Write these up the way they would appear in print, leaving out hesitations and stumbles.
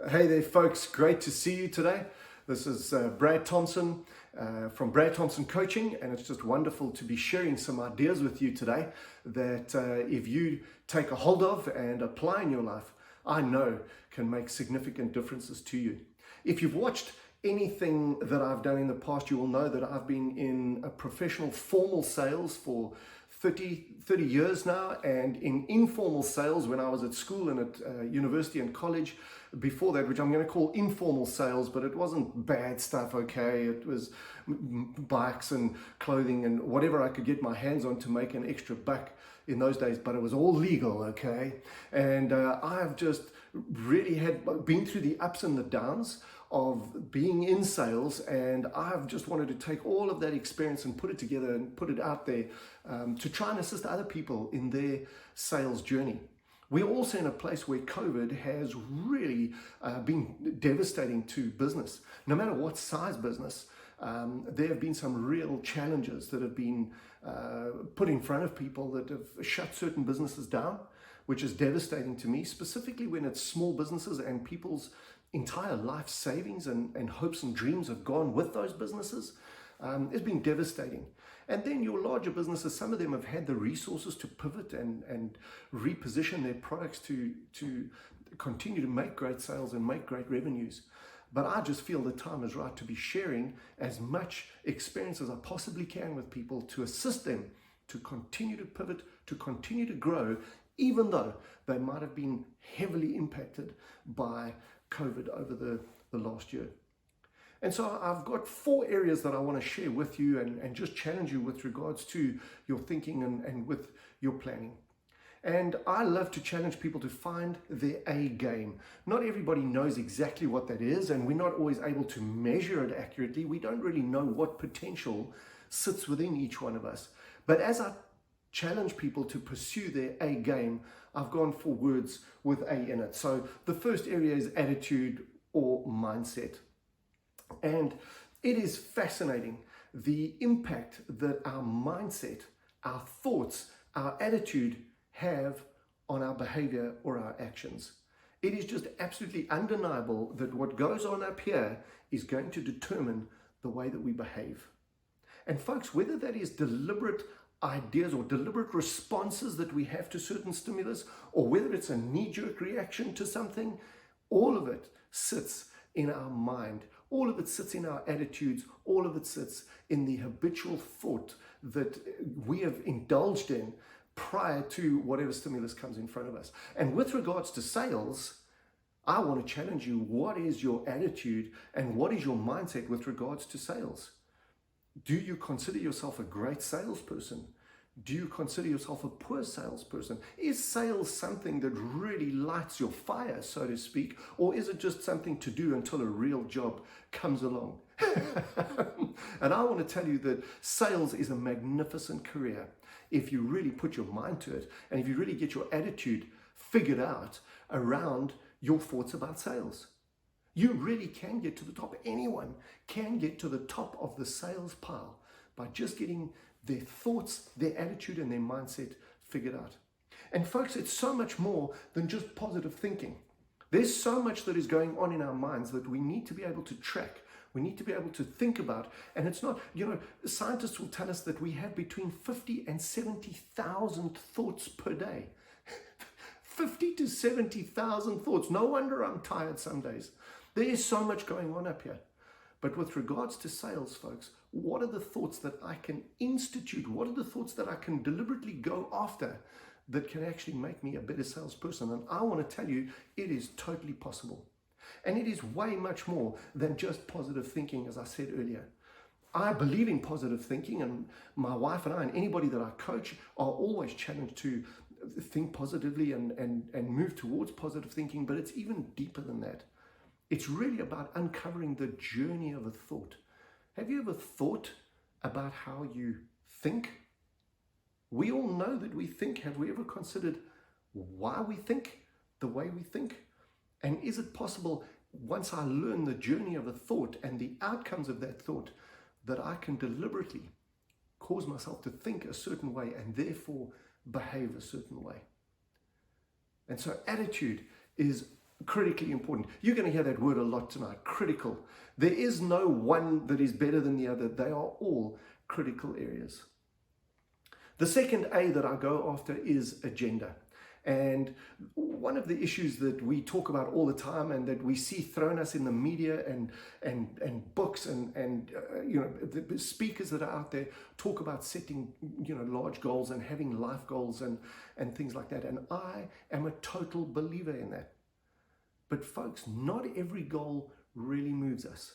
Hey there, folks. Great to see you today. This is Brad Thompson from Brad Thompson Coaching, and it's just wonderful to be sharing some ideas with you today that if you take a hold of and apply in your life, I know can make significant differences to you. If you've watched anything that I've done in the past, you will know that I've been in a professional formal sales for 30 years now, and in informal sales when I was at school and at university and college before that, which I'm going to call informal sales, but it wasn't bad stuff, okay? It was bikes and clothing and whatever I could get my hands on to make an extra buck in those days, but it was all legal, okay? And I've just really been through the ups and the downs of being in sales, and I've just wanted to take all of that experience and put it together and put it out there to try and assist other people in their sales journey. We're also in a place where COVID has really been devastating to business. No matter what size business, there have been some real challenges that have been put in front of people that have shut certain businesses down, which is devastating to me, specifically when it's small businesses and people's entire life savings and hopes and dreams have gone with those businesses. It's been devastating. And then your larger businesses, some of them have had the resources to pivot and reposition their products to continue to make great sales and make great revenues. But I just feel the time is right to be sharing as much experience as I possibly can with people to assist them to continue to pivot, to continue to grow, even though they might have been heavily impacted by COVID over the last year. And so I've got 4 areas that I want to share with you and just challenge you with regards to your thinking and with your planning. And I love to challenge people to find their A game. Not everybody knows exactly what that is, and we're not always able to measure it accurately. We don't really know what potential sits within each one of us. But as I challenge people to pursue their A game, I've gone for words with A in it. So the first area is attitude or mindset. And it is fascinating the impact that our mindset, our thoughts, our attitude have on our behavior or our actions. It is just absolutely undeniable that what goes on up here is going to determine the way that we behave. And folks, whether that is deliberate ideas or deliberate responses that we have to certain stimulus, or whether it's a knee-jerk reaction to something, all of it sits in our mind. All of it sits in our attitudes. All of it sits in the habitual thought that we have indulged in prior to whatever stimulus comes in front of us. And with regards to sales, I want to challenge you. What is your attitude and what is your mindset with regards to sales? Do you consider yourself a great salesperson? Do you consider yourself a poor salesperson? Is sales something that really lights your fire, so to speak, or is it just something to do until a real job comes along? And I want to tell you that sales is a magnificent career if you really put your mind to it and if you really get your attitude figured out around your thoughts about sales. You really can get to the top. Anyone can get to the top of the sales pile by just getting their thoughts, their attitude, and their mindset figured out. And folks, it's so much more than just positive thinking. There's so much that is going on in our minds that we need to be able to track. We need to be able to think about. And it's not, scientists will tell us that we have between 50 and 70,000 thoughts per day. 50 to 70,000 thoughts. No wonder I'm tired some days. There is so much going on up here. But with regards to sales, folks, what are the thoughts that I can institute? What are the thoughts that I can deliberately go after that can actually make me a better salesperson? And I want to tell you, it is totally possible. And it is way much more than just positive thinking, as I said earlier. I believe in positive thinking, and my wife and I and anybody that I coach are always challenged to think positively and move towards positive thinking, but it's even deeper than that. It's really about uncovering the journey of a thought. Have you ever thought about how you think? We all know that we think. Have we ever considered why we think the way we think? And is it possible, once I learn the journey of a thought and the outcomes of that thought, that I can deliberately cause myself to think a certain way and therefore behave a certain way? And so attitude is Critically important. You're going to hear that word a lot tonight, critical. There is no one that is better than the other. They are all critical areas. The second A that I go after is agenda. And one of the issues that we talk about all the time and that we see thrown us in the media and books and the speakers that are out there talk about setting large goals and having life goals and things like that. And I am a total believer in that. But folks, not every goal really moves us.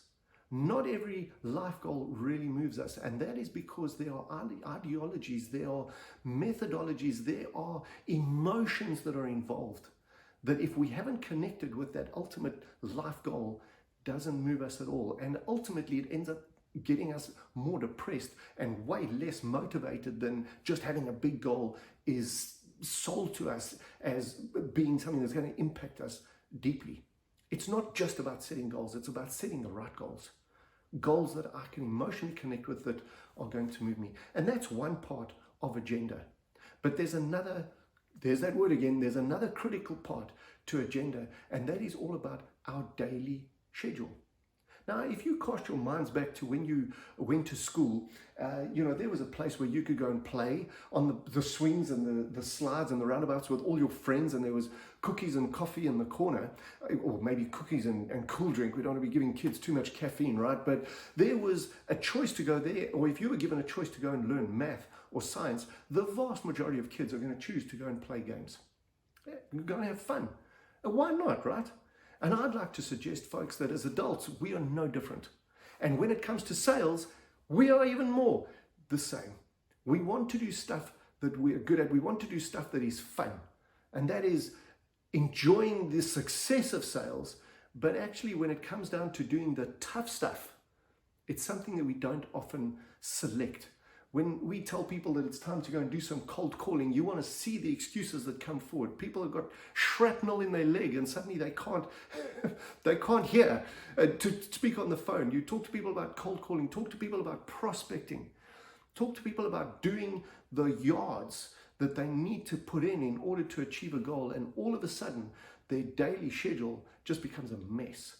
Not every life goal really moves us, and that is because there are ideologies, there are methodologies, there are emotions that are involved that if we haven't connected with that ultimate life goal, doesn't move us at all. And ultimately it ends up getting us more depressed and way less motivated than just having a big goal is sold to us as being something that's going to impact us deeply. It's not just about setting goals, it's about setting the right goals. Goals that I can emotionally connect with that are going to move me. And that's one part of agenda. But there's that word again, there's another critical part to agenda, and that is all about our daily schedule. Now, if you cast your minds back to when you went to school, there was a place where you could go and play on the swings and the slides and the roundabouts with all your friends, and there was cookies and coffee in the corner, or maybe cookies and cool drink. We don't want to be giving kids too much caffeine, right? But there was a choice to go there, or if you were given a choice to go and learn math or science, the vast majority of kids are going to choose to go and play games. You're going to have fun. And why not, right? And I'd like to suggest, folks, that as adults, we are no different. And when it comes to sales, we are even more the same. We want to do stuff that we are good at. We want to do stuff that is fun. And that is enjoying the success of sales. But actually, when it comes down to doing the tough stuff, it's something that we don't often select. When we tell people that it's time to go and do some cold calling, you want to see the excuses that come forward. People have got shrapnel in their leg and suddenly they can't hear to speak on the phone. You talk to people about cold calling, talk to people about prospecting, talk to people about doing the yards that they need to put in order to achieve a goal, and all of a sudden their daily schedule just becomes a mess.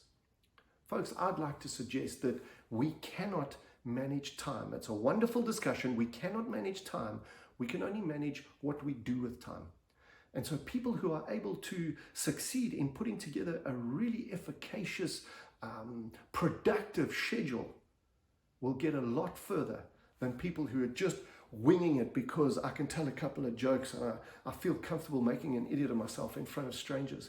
Folks, I'd like to suggest that we cannot manage time. It's a wonderful discussion. We cannot manage time. We can only manage what we do with time. And so people who are able to succeed in putting together a really efficacious, productive schedule will get a lot further than people who are just winging it because I can tell a couple of jokes and I feel comfortable making an idiot of myself in front of strangers.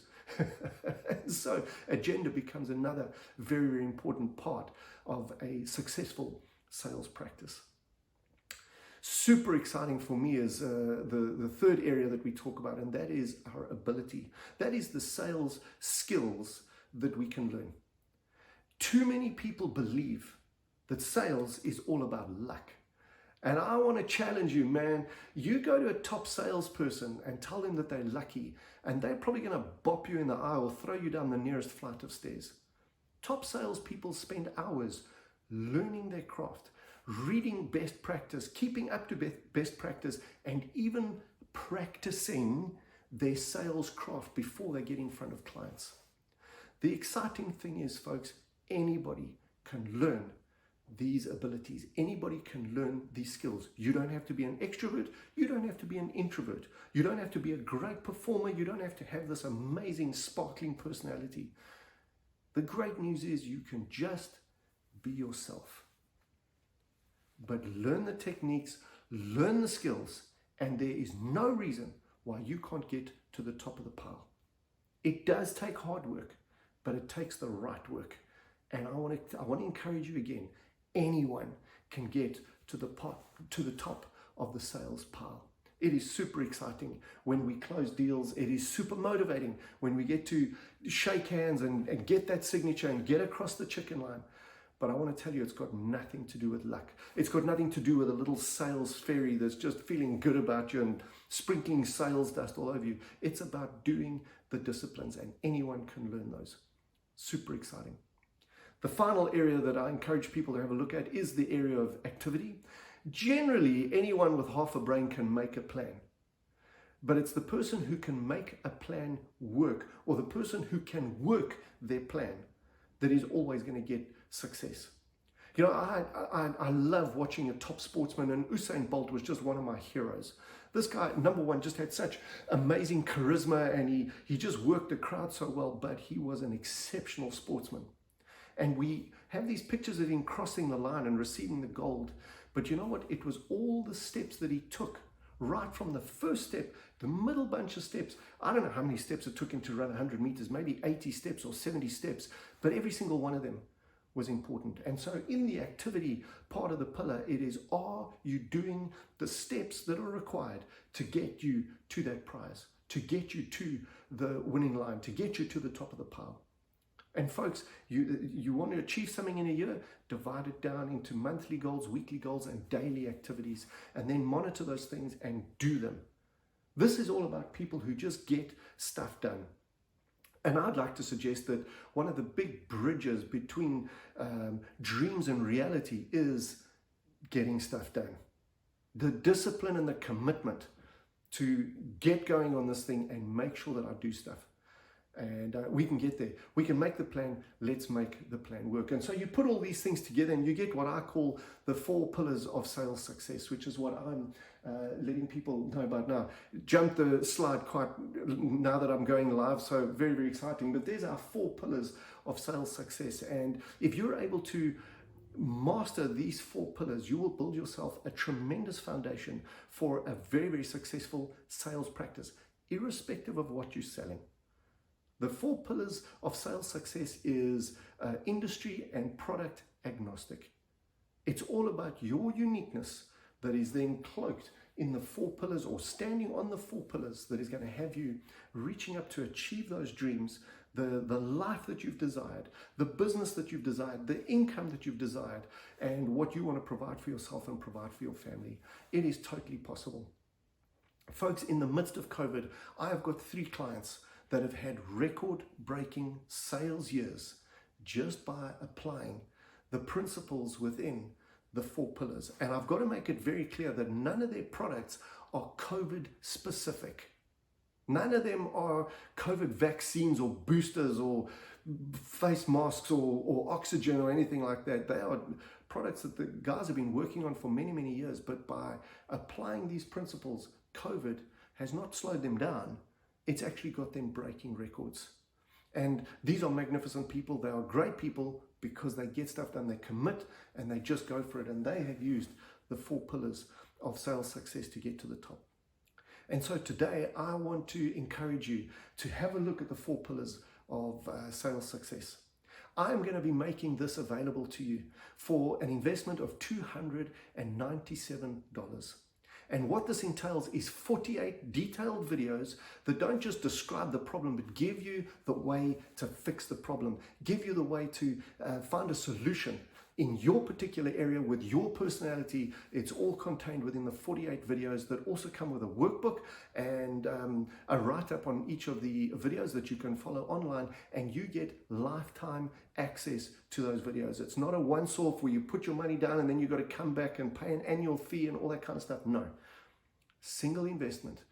So agenda becomes another very, very important part of a successful sales practice. Super exciting for me is the third area that we talk about, and that is our ability. That is the sales skills that we can learn. Too many people believe that sales is all about luck. And I want to challenge you, man. You go to a top salesperson and tell them that they're lucky, and they're probably going to bop you in the eye or throw you down the nearest flight of stairs. Top salespeople spend hours learning their craft, reading best practice, keeping up to best practice, and even practicing their sales craft before they get in front of clients. The exciting thing is, folks, anybody can learn these abilities. Anybody can learn these skills. You don't have to be an extrovert. You don't have to be an introvert. You don't have to be a great performer. You don't have to have this amazing, sparkling personality. The great news is you can just be yourself. But learn the techniques, learn the skills, and there is no reason why you can't get to the top of the pile. It does take hard work, but it takes the right work. And I want to encourage you again. Anyone can get to the top of the sales pile. It is super exciting when we close deals. It is super motivating when we get to shake hands and get that signature and get across the chicken line. But I want to tell you, it's got nothing to do with luck. It's got nothing to do with a little sales fairy that's just feeling good about you and sprinkling sales dust all over you. It's about doing the disciplines, and anyone can learn those. Super exciting. The final area that I encourage people to have a look at is the area of activity. Generally, anyone with half a brain can make a plan. but it's the person who can make a plan work, or the person who can work their plan, that is always going to get success. You know, I love watching a top sportsman, and Usain Bolt was just one of my heroes. This guy, number one, just had such amazing charisma, and he just worked the crowd so well, but he was an exceptional sportsman. And we have these pictures of him crossing the line and receiving the gold. But you know what? It was all the steps that he took, right from the first step, the middle bunch of steps. I don't know how many steps it took him to run 100 meters, maybe 80 steps or 70 steps, but every single one of them was important. And so in the activity part of the pillar, it is, are you doing the steps that are required to get you to that prize, to get you to the winning line, to get you to the top of the pile? And folks, you want to achieve something in a year, divide it down into monthly goals, weekly goals, and daily activities, and then monitor those things and do them. This is all about people who just get stuff done. And I'd like to suggest that one of the big bridges between dreams and reality is getting stuff done. The discipline and the commitment to get going on this thing and make sure that I do stuff. And we can get there. We can make the plan. Let's make the plan work. And so you put all these things together and you get what I call the 4 pillars of sales success, which is what I'm letting people know about now. Jump the slide quite now that I'm going live, so very, very exciting. But there's our 4 pillars of sales success. And if you're able to master these 4 pillars, you will build yourself a tremendous foundation for a very, very successful sales practice, irrespective of what you're selling. The 4 pillars of sales success is industry and product agnostic. It's all about your uniqueness that is then cloaked in the 4 pillars, or standing on the 4 pillars, that is going to have you reaching up to achieve those dreams, the life that you've desired, the business that you've desired, the income that you've desired, and what you want to provide for yourself and provide for your family. It is totally possible. Folks, in the midst of COVID, I have got 3 clients that have had record-breaking sales years just by applying the principles within the 4 pillars. And I've got to make it very clear that none of their products are COVID specific. None of them are COVID vaccines or boosters or face masks or oxygen or anything like that. They are products that the guys have been working on for many, many years. But by applying these principles, COVID has not slowed them down. It's actually got them breaking records. And these are magnificent people. They are great people because they get stuff done, they commit, and they just go for it. And they have used the 4 pillars of sales success to get to the top. And so today, I want to encourage you to have a look at the 4 pillars of sales success. I'm going to be making this available to you for an investment of $297. And what this entails is 48 detailed videos that don't just describe the problem, but give you the way to fix the problem, give you the way to find a solution in your particular area with your personality. It's all contained within the 48 videos that also come with a workbook and a write-up on each of the videos that you can follow online, and you get lifetime access to those videos. It's not a once-off where you put your money down and then you've got to come back and pay an annual fee and all that kind of stuff. No. Single investment,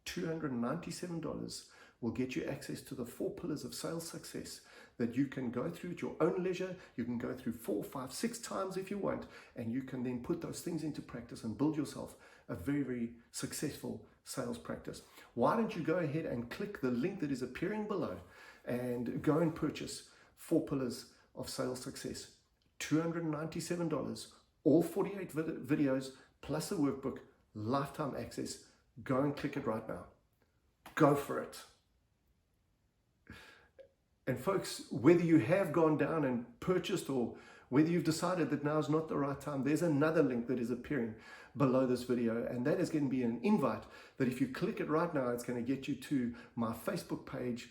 $297, will get you access to the 4 pillars of sales success that you can go through at your own leisure. You can go through 4, 5, 6 times if you want, and you can then put those things into practice and build yourself a very, very successful sales practice. Why don't you go ahead and click the link that is appearing below and go and purchase 4 pillars of sales success. $297, all 48 videos plus a workbook, lifetime access. Go and click it right now. Go for it. And folks, whether you have gone down and purchased or whether you've decided that now is not the right time, there's another link that is appearing below this video, and that is going to be an invite that if you click it right now, it's going to get you to my Facebook page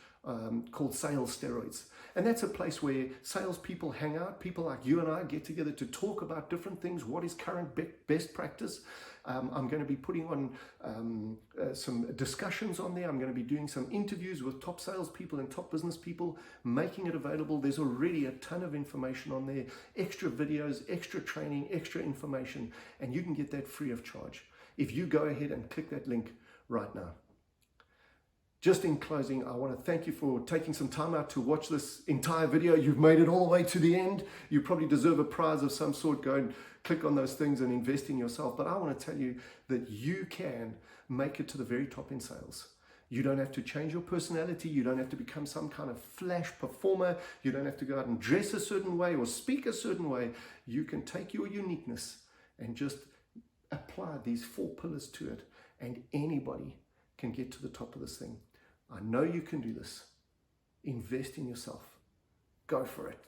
called Sales Steroids. And that's a place where salespeople hang out. People like you and I get together to talk about different things. What is current best practice? I'm going to be putting on some discussions on there. I'm going to be doing some interviews with top salespeople and top business people, making it available. There's already a ton of information on there, extra videos, extra training, extra information, and you can get that free of charge if you go ahead and click that link right now. Just in closing, I want to thank you for taking some time out to watch this entire video. You've made it all the way to the end. You probably deserve a prize of some sort. Go and click on those things and invest in yourself. But I want to tell you that you can make it to the very top in sales. You don't have to change your personality. You don't have to become some kind of flash performer. You don't have to go out and dress a certain way or speak a certain way. You can take your uniqueness and just apply these 4 pillars to it, and anybody can get to the top of this thing. I know you can do this. Invest in yourself. Go for it.